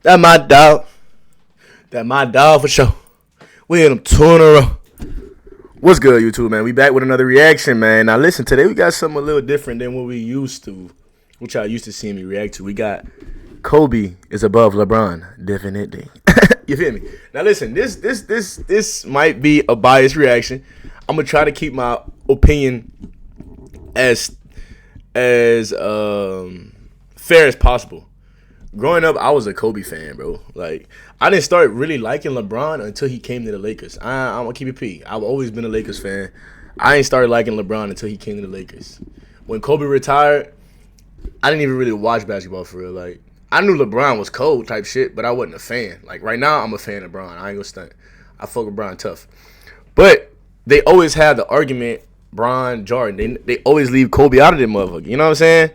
That my dog. That my dog for sure. We hit them 2 in a row. What's good, YouTube, man? We back with another reaction, man. Now, listen, today we got something a little different than what we used to, which I used to see me react to. We got Kobe is above LeBron, definitely. You feel me? Now, listen, this might be a biased reaction. I'm gonna try to keep my opinion as fair as possible. Growing up, I was a Kobe fan, bro. Like, I didn't start really liking LeBron until he came to the Lakers. I'm gonna keep it P. I've always been a Lakers fan. I ain't started liking LeBron until he came to the Lakers. When Kobe retired, I didn't even really watch basketball for real. Like, I knew LeBron was cold type shit, but I wasn't a fan. Like, right now, I'm a fan of LeBron. I ain't gonna stunt. I fuck with LeBron tough. But they always had the argument, Bron, Jordan. They always leave Kobe out of them motherfucker. You know what I'm saying?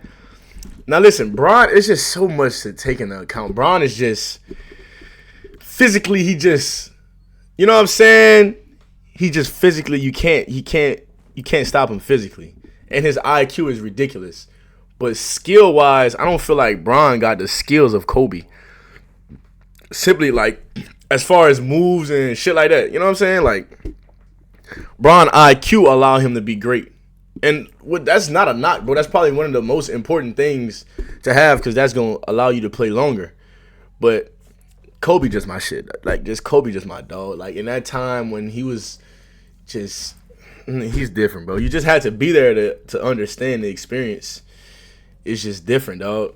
Now listen, Bron, it's just so much to take into account. Bron is just physically, you know what I'm saying? He just physically, you can't stop him physically. And his IQ is ridiculous. But skill wise, I don't feel like Bron got the skills of Kobe. Simply like, as far as moves and shit like that, you know what I'm saying? Like, Bron IQ allow him to be great. And that's not a knock, bro. That's probably one of the most important things to have because that's going to allow you to play longer. But Kobe just my shit. Like, just Kobe just my dog. Like, in that time when he was just, he's different, bro. You just had to be there to understand the experience. It's just different, dog.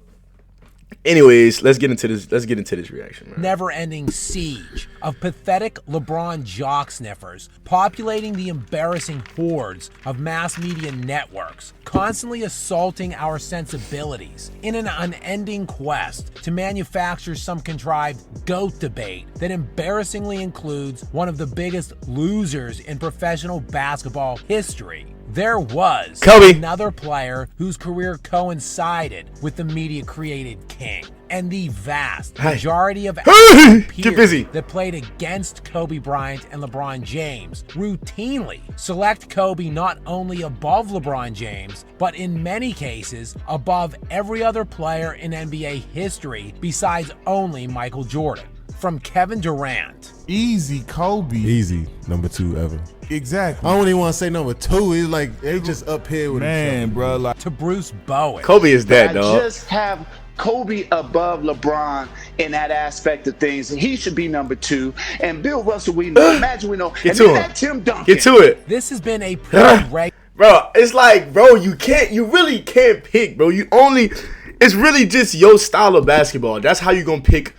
Anyways, let's get into this reaction, man. Never-ending siege of pathetic LeBron jock sniffers populating the embarrassing hordes of mass media networks, constantly assaulting our sensibilities in an unending quest to manufacture some contrived GOAT debate that embarrassingly includes one of the biggest losers in professional basketball history. There was Kobe, another player whose career coincided with the media-created king, and the vast majority of peers that played against Kobe Bryant and LeBron James routinely select Kobe not only above LeBron James, but in many cases above every other player in NBA history besides only Michael Jordan. From Kevin Durant. Easy Kobe. Easy, number 2 ever. Exactly. I don't even want to say number 2. It's like they just up here with man, bro. Like, to Bruce Bowen. Kobe is that, dog. I just have Kobe above LeBron in that aspect of things. He should be number 2. And Bill Russell, we know. Magic, we know. Get and to then him. that Tim Duncan. Get to it. This has been a pretty regular. Bro, it's like, bro, you really can't pick, bro. It's really just your style of basketball. That's how you gonna pick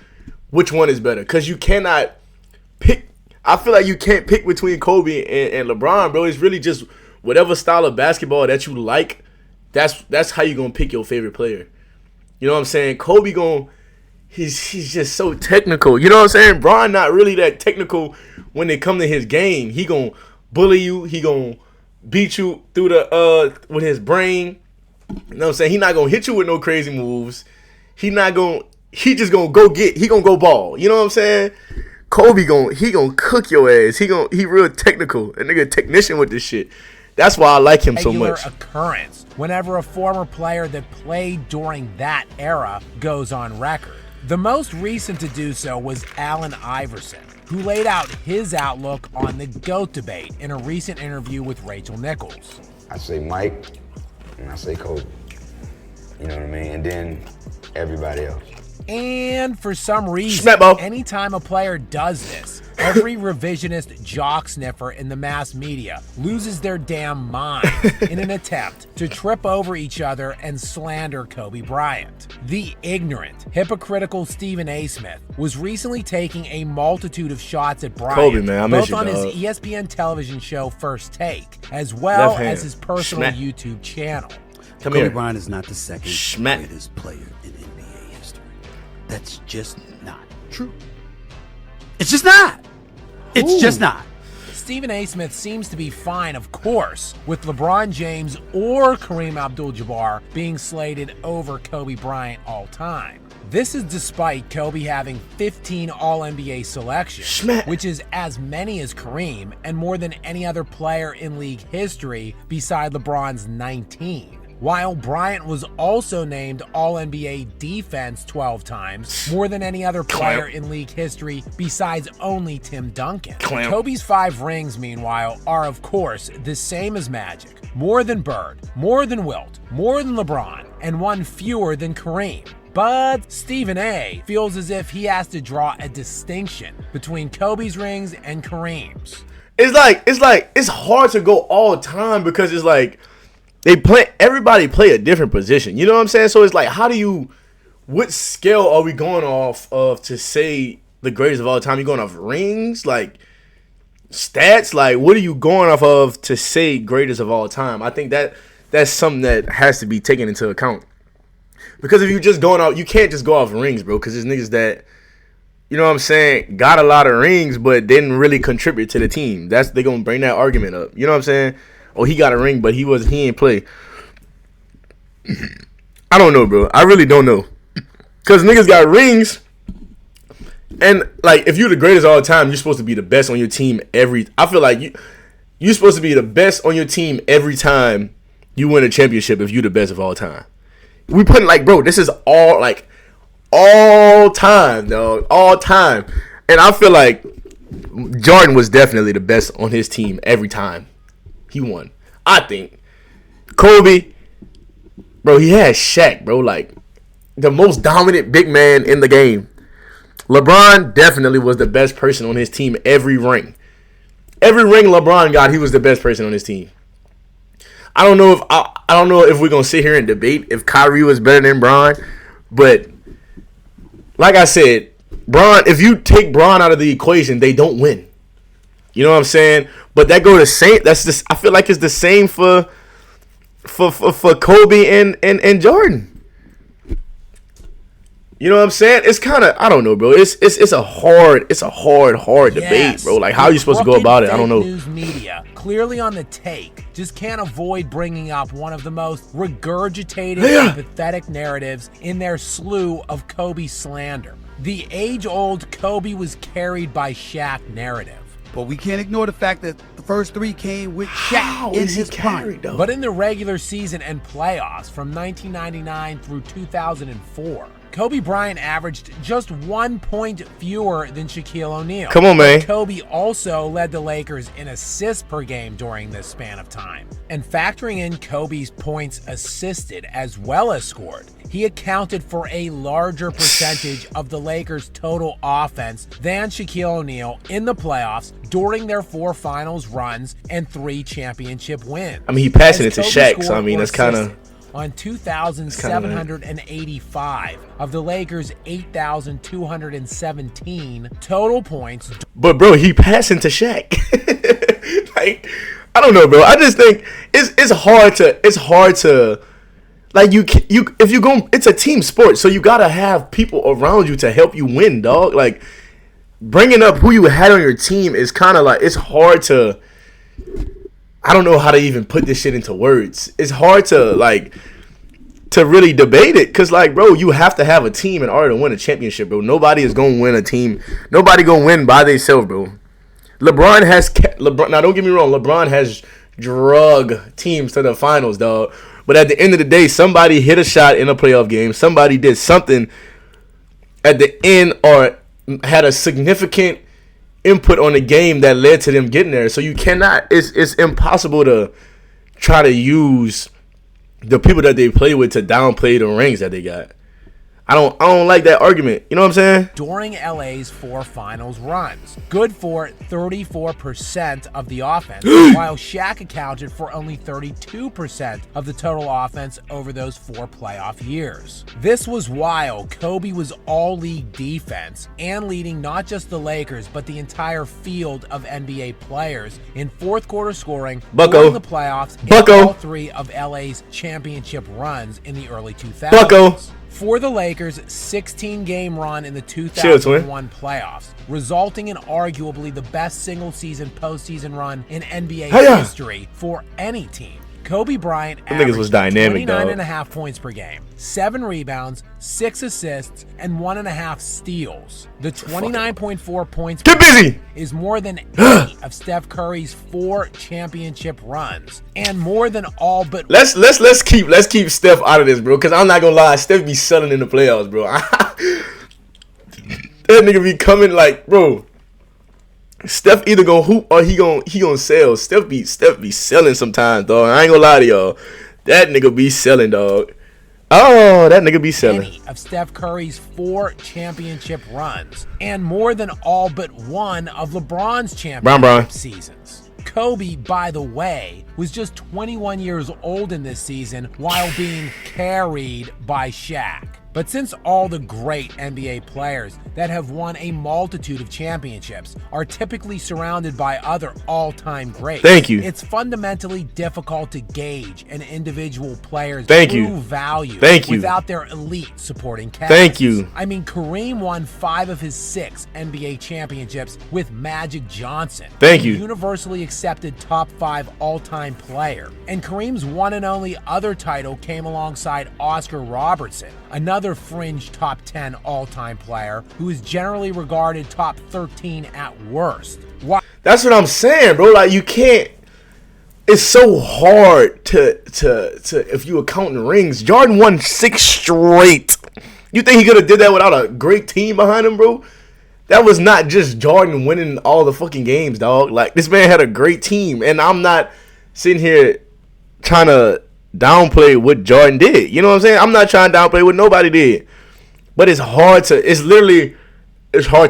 which one is better. Because you cannot pick. I feel like you can't pick between Kobe and LeBron, bro. It's really just whatever style of basketball that you like, that's how you going to pick your favorite player. You know what I'm saying? Kobe he's just so technical. You know what I'm saying? Bron not really that technical when it come to his game. He going to bully you. He going to beat you through with his brain. You know what I'm saying? He not going to hit you with no crazy moves. He just gonna he gonna go ball. You know what I'm saying? Kobe gonna cook your ass. He real technical. A nigga technician with this shit. That's why I like him so much. Occurrence whenever a former player that played during that era goes on record. The most recent to do so was Allen Iverson, who laid out his outlook on the GOAT debate in a recent interview with Rachel Nichols. I say Mike, and I say Kobe. You know what I mean? And then everybody else. And for some reason, anytime a player does this, every revisionist jock sniffer in the mass media loses their damn mind in an attempt to trip over each other and slander Kobe Bryant. The ignorant, hypocritical Stephen A. Smith was recently taking a multitude of shots at Bryant, Kobe, man, I miss both you, on dog. his ESPN television show First Take, as well as his personal YouTube channel. Kobe Bryant is not the second greatest player in NBA history. That's just not true. It's just not. It's just not. Stephen A. Smith seems to be fine, of course, with LeBron James or Kareem Abdul-Jabbar being slated over Kobe Bryant all time. This is despite Kobe having 15 All-NBA selections, which is as many as Kareem and more than any other player in league history beside LeBron's 19. while Bryant was also named All-NBA Defense 12 times, more than any other player in league history besides only Tim Duncan. Kobe's 5 rings, meanwhile, are of course the same as Magic. More than Bird, more than Wilt, more than LeBron, and 1 fewer than Kareem. But Stephen A. feels as if he has to draw a distinction between Kobe's rings and Kareem's. It's hard to go all time because it's like everybody play a different position. You know what I'm saying? So it's like, what scale are we going off of to say the greatest of all time? You going off rings, like stats? Like, what are you going off of to say greatest of all time? I think that's something that has to be taken into account. Because if you're just going off, you can't just go off rings, bro. Because there's niggas that, you know what I'm saying, got a lot of rings but didn't really contribute to the team. They gonna bring that argument up. You know what I'm saying? Oh, he got a ring, but he ain't play. I don't know, bro. I really don't know. Because niggas got rings. And, like, if you're the greatest all the time, you're supposed to be the best on your team I feel like you're supposed to be the best on your team every time you win a championship if you're the best of all time. We putting, like, bro, this is all time, dog. All time. And I feel like Jordan was definitely the best on his team every time he won. I think. Kobe, bro, he had Shaq, bro, like the most dominant big man in the game. LeBron definitely was the best person on his team every ring. Every ring LeBron got, he was the best person on his team. I don't know if we're gonna sit here and debate if Kyrie was better than Bron, but like I said, Bron, if you take Bron out of the equation, they don't win. You know what I'm saying? But that go the same. I feel like it's the same for Kobe and Jordan. You know what I'm saying? It's kind of, I don't know, bro. It's a hard debate, bro. Like, how are you supposed to go about it? I don't know. News media, clearly on the take, just can't avoid bringing up one of the most regurgitated and pathetic narratives in their slew of Kobe slander. The age-old Kobe was carried by Shaq narrative. But we can't ignore the fact that the first 3 came with Shaq in his prime. But in the regular season and playoffs from 1999 through 2004, Kobe Bryant averaged just 1 point fewer than Shaquille O'Neal. Come on, man. Kobe also led the Lakers in assists per game during this span of time. And factoring in Kobe's points assisted as well as scored, he accounted for a larger percentage of the Lakers' total offense than Shaquille O'Neal in the playoffs during their 4 finals runs and 3 championship wins. I mean, he passing it to Shaq, so I mean, that's kind of... on 2,785 of the Lakers' 8,217 total points. But bro, he passing to Shaq. Like, I don't know, bro. I just think it's hard to like if you go, it's a team sport, so you gotta have people around you to help you win, dog. Like, bringing up who you had on your team is kind of like, it's hard to. I don't know how to even put this shit into words. It's hard to really debate it, because, like, bro, you have to have a team in order to win a championship, bro. Nobody is going to win a team. Nobody going to win by themselves, bro. LeBron, now don't get me wrong, LeBron has drug teams to the finals, dog. But at the end of the day, somebody hit a shot in a playoff game. Somebody did something at the end or had a significant input on the game that led to them getting there. So you cannot, it's impossible to try to use the people that they play with to downplay the rings that they got. I don't like that argument. You know what I'm saying? During LA's 4 finals runs, good for 34% of the offense, while Shaq accounted for only 32% of the total offense over those 4 playoff years. This was while Kobe was all-league defense and leading not just the Lakers, but the entire field of NBA players in fourth quarter scoring during the playoffs in all 3 of LA's championship runs in the early 2000s. For the Lakers' 16-game run in the 2001 playoffs, resulting in arguably the best single-season postseason run in NBA history for any team. Kobe Bryant Them niggas was dynamic, 29.5 points per game, 7 rebounds, 6 assists, and 1.5 steals. The 29.4 points per game is more than 8 of Steph Curry's 4 championship runs, and more than all but. Let's keep Steph out of this, bro. Cause I'm not gonna lie, Steph be selling in the playoffs, bro. That nigga be coming like, bro. Steph either gonna hoop or he gonna sell. Steph be selling sometimes, dog. I ain't gonna lie to y'all. That nigga be selling, dog. Oh, that nigga be selling. Any of Steph Curry's 4 championship runs, and more than all but one of LeBron's championship seasons. Kobe, by the way, was just 21 years old in this season while being carried by Shaq. But since all the great NBA players that have won a multitude of championships are typically surrounded by other all-time greats, it's fundamentally difficult to gauge an individual player's true value without their elite supporting cast. I mean, Kareem won 5 of his 6 NBA championships with Magic Johnson, a universally accepted top 5 all-time player. And Kareem's one and only other title came alongside Oscar Robertson, another fringe top 10 all-time player who is generally regarded top 13 at worst. That's what I'm saying, bro. Like, you can't. It's so hard to if you were counting rings. Jordan won 6 straight. You think he could have did that without a great team behind him, bro? That was not just Jordan winning all the fucking games, dog. Like, this man had a great team, and I'm not sitting here trying to downplay what Jordan did. You know what I'm saying? I'm not trying to downplay what nobody did. But it's hard to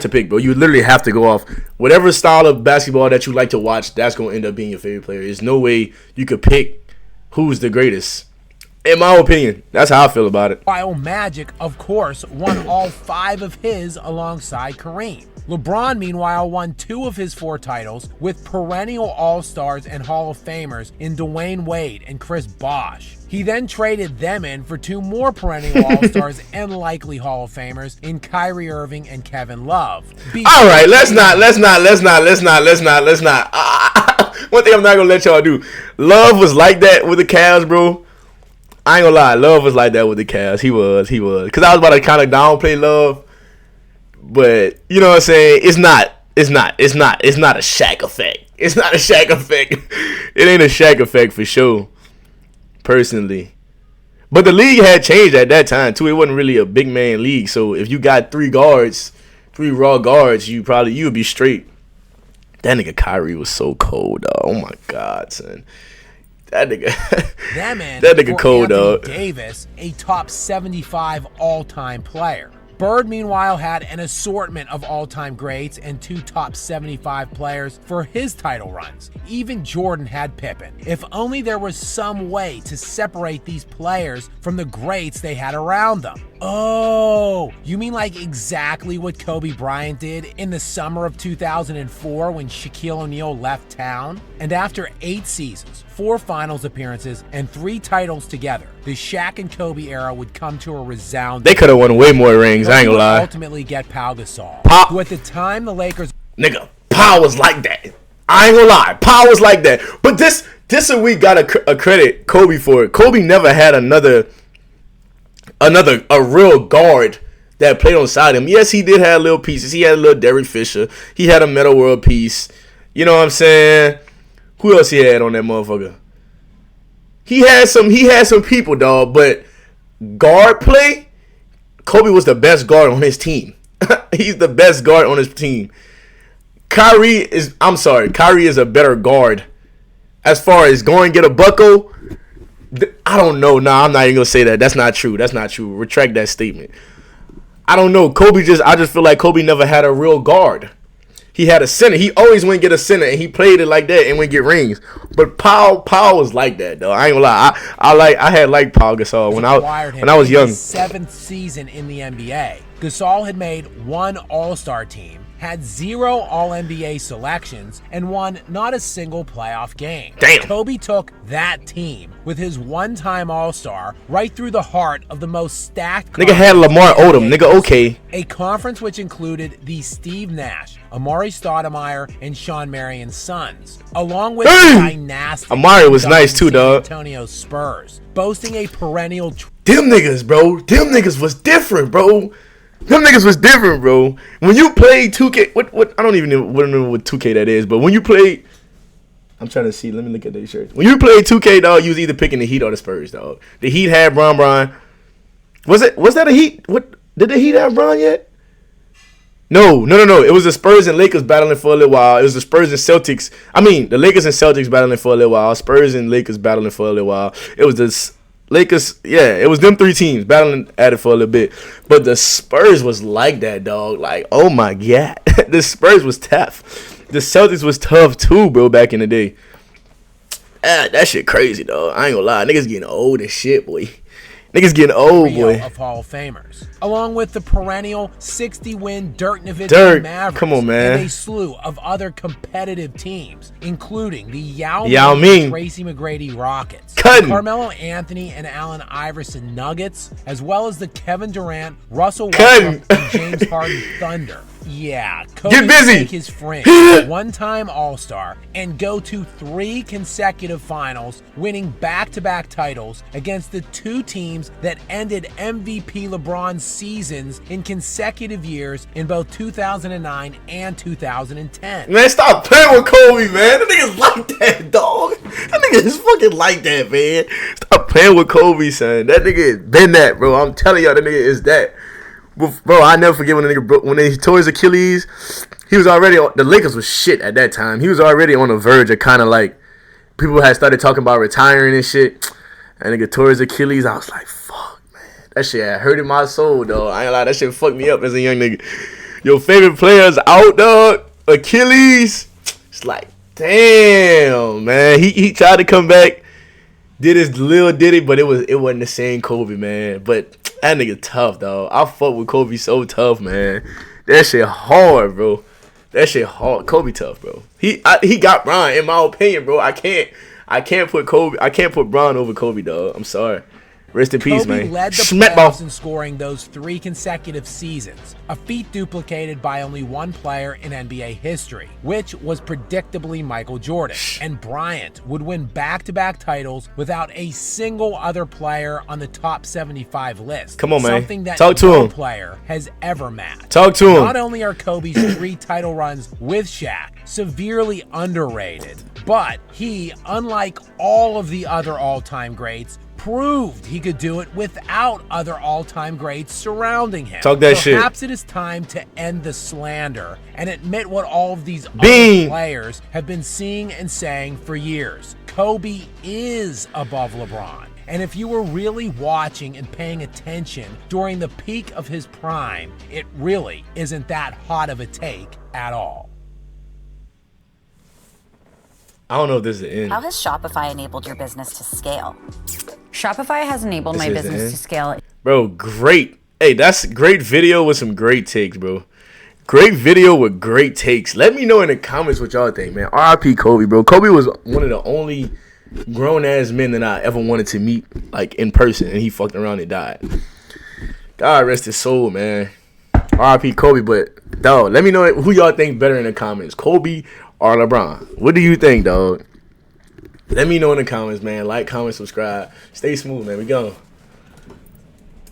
pick, bro. You literally have to go off whatever style of basketball that you like to watch. That's going to end up being your favorite player. There's no way you could pick who's the greatest. In my opinion, that's how I feel about it. While Magic, of course, won all 5 of his alongside Kareem. LeBron, meanwhile, won 2 of his 4 titles with perennial All-Stars and Hall of Famers in Dwayne Wade and Chris Bosh. He then traded them in for 2 more perennial All-Stars and likely Hall of Famers in Kyrie Irving and Kevin Love. All right, let's not. One thing I'm not gonna let y'all do. Love was like that with the Cavs, bro. I ain't gonna lie, Love was like that with the Cavs. He was. Cause I was about to kind of downplay Love. But you know what I'm saying? It's not a Shaq effect. It's not a Shaq effect. It ain't a Shaq effect for sure. Personally. But the league had changed at that time too. It wasn't really a big man league. So if you got 3 raw guards, you would be straight. That nigga Kyrie was so cold, dog. Oh my God, son. That nigga cold, dog. Davis, a top 75 all-time player. Bird, meanwhile, had an assortment of all-time greats and 2 top 75 players for his title runs. Even Jordan had Pippen. If only there was some way to separate these players from the greats they had around them. Oh, you mean like exactly what Kobe Bryant did in the summer of 2004 when Shaquille O'Neal left town? And after 8 seasons, 4 finals appearances, and 3 titles together, the Shaq and Kobe era would come to a resounding. They could have won way more rings, I ain't gonna lie. Ultimately get Pau Gasol, who at the time the Lakers... Nigga, Pau was like that. I ain't gonna lie, Pau was like that. But this we gotta credit Kobe for it. Kobe never had a real guard that played on side him. Yes, he did have little pieces. He had a little Derek Fisher. He had a Metta World piece. You know what I'm saying? Who else he had on that motherfucker? He had some people, dog, but guard play, Kobe was the best guard on his team. He's the best guard on his team. Kyrie is a better guard. As far as going get a bucko, I don't know. Nah, I'm not even gonna say that. That's not true. Retract that statement. I don't know. I just feel like Kobe never had a real guard. He had a center. He always went get a center, and he played it like that and went get rings. But Pau was like that, though. I ain't gonna lie. I had liked Pau Gasol when I was young. His 7th season in the NBA. Gasol had made 1 All-Star team, had 0 All-NBA selections and won not a single playoff game. Damn. Kobe took that team with his one-time All-Star right through the heart of the most stacked Nigga had Lamar Odom. Nigga, okay. A conference which included the Steve Nash, Amari Stoudemire, and Sean Marion's sons, along with the dynastic Amari was nice too, San dog. Antonio Spurs, boasting a perennial. Them niggas, bro. Them niggas was different, bro. Them niggas was different, bro. When you played 2K, what? I don't even know what 2K that is, but when you played, I'm trying to see. Let me look at their shirts. When you played 2K, dog, you was either picking the Heat or the Spurs, dog. The Heat had Bron. Was that a Heat? What did the Heat have Bron yet? No. It was the Spurs and Lakers battling for a little while. It was the Spurs and Celtics. I mean, the Lakers and Celtics battling for a little while. Spurs and Lakers battling for a little while. It was the Lakers. Yeah, it was them 3 teams battling at it for a little bit. But the Spurs was like that, dog. Like, oh my God. The Spurs was tough. The Celtics was tough too, bro, back in the day. That shit crazy, dog. I ain't gonna lie. Niggas getting old as shit, boy. Niggas getting old, boy. Of Hall of Famers, along with the perennial 60-win Dirk Nowitzki Mavericks, come on, man, and a slew of other competitive teams, including the Yao Ming Tracy McGrady Rockets, Carmelo Anthony and Allen Iverson Nuggets, as well as the Kevin Durant, Russell Westbrook, and James Harden Thunder. Yeah, Kobe take his fringe, one-time All-Star, and go to 3 consecutive finals, winning back-to-back titles against the 2 teams that ended MVP LeBron's seasons in consecutive years in both 2009 and 2010. Man, stop playing with Kobe, man. That nigga's like that, dog. That nigga is fucking like that, man. Stop playing with Kobe, son. That nigga has been that, bro. I'm telling y'all, that nigga is that. Bro, I never forget when he tore his Achilles. He was already on, the Lakers was shit at that time. He was already on the verge of kind of like people had started talking about retiring and shit. And nigga tore his Achilles. I was like, fuck, man, that shit had hurted my soul, dog. I ain't lie, that shit fucked me up as a young nigga. Your favorite player's out, dog. Achilles. It's like, damn, man. He tried to come back, did his little ditty, but it wasn't the same Kobe, man. But that nigga tough, dog. I fuck with Kobe so tough, man. That shit hard, bro. That shit hard. Kobe tough, bro. He got Bron, in my opinion, bro. I can't put Kobe. I can't put Bron over Kobe, dog. I'm sorry. Rest in peace, man. Kobe led the playoffs in scoring those 3 consecutive seasons, a feat duplicated by only 1 player in NBA history, which was predictably Michael Jordan. And Bryant would win back-to-back titles without a single other player on the top 75 list. Come on, man. Something that Talk to no him. player has ever matched. Talk to him. Not only are Kobe's 3 title runs with Shaq severely underrated, but he, unlike all of the other all-time greats, proved he could do it without other all-time greats surrounding him. Talk that shit. Perhaps it is time to end the slander and admit what all of these other players have been seeing and saying for years. Kobe is above LeBron. And if you were really watching and paying attention during the peak of his prime, it really isn't that hot of a take at all. I don't know if this is the end. How has Shopify enabled your business to scale? Shopify has enabled my business to scale. Bro, great. Hey, that's a great video with some great takes, bro. Great video with great takes. Let me know in the comments what y'all think, man. R.I.P. Kobe, bro. Kobe was one of the only grown-ass men that I ever wanted to meet, like, in person, and he fucked around and died. God rest his soul, man. R.I.P. Kobe, but, dog, let me know who y'all think better in the comments, Kobe or LeBron. What do you think, dog? Let me know in the comments, man. Like, comment, subscribe. Stay smooth, man. We gone.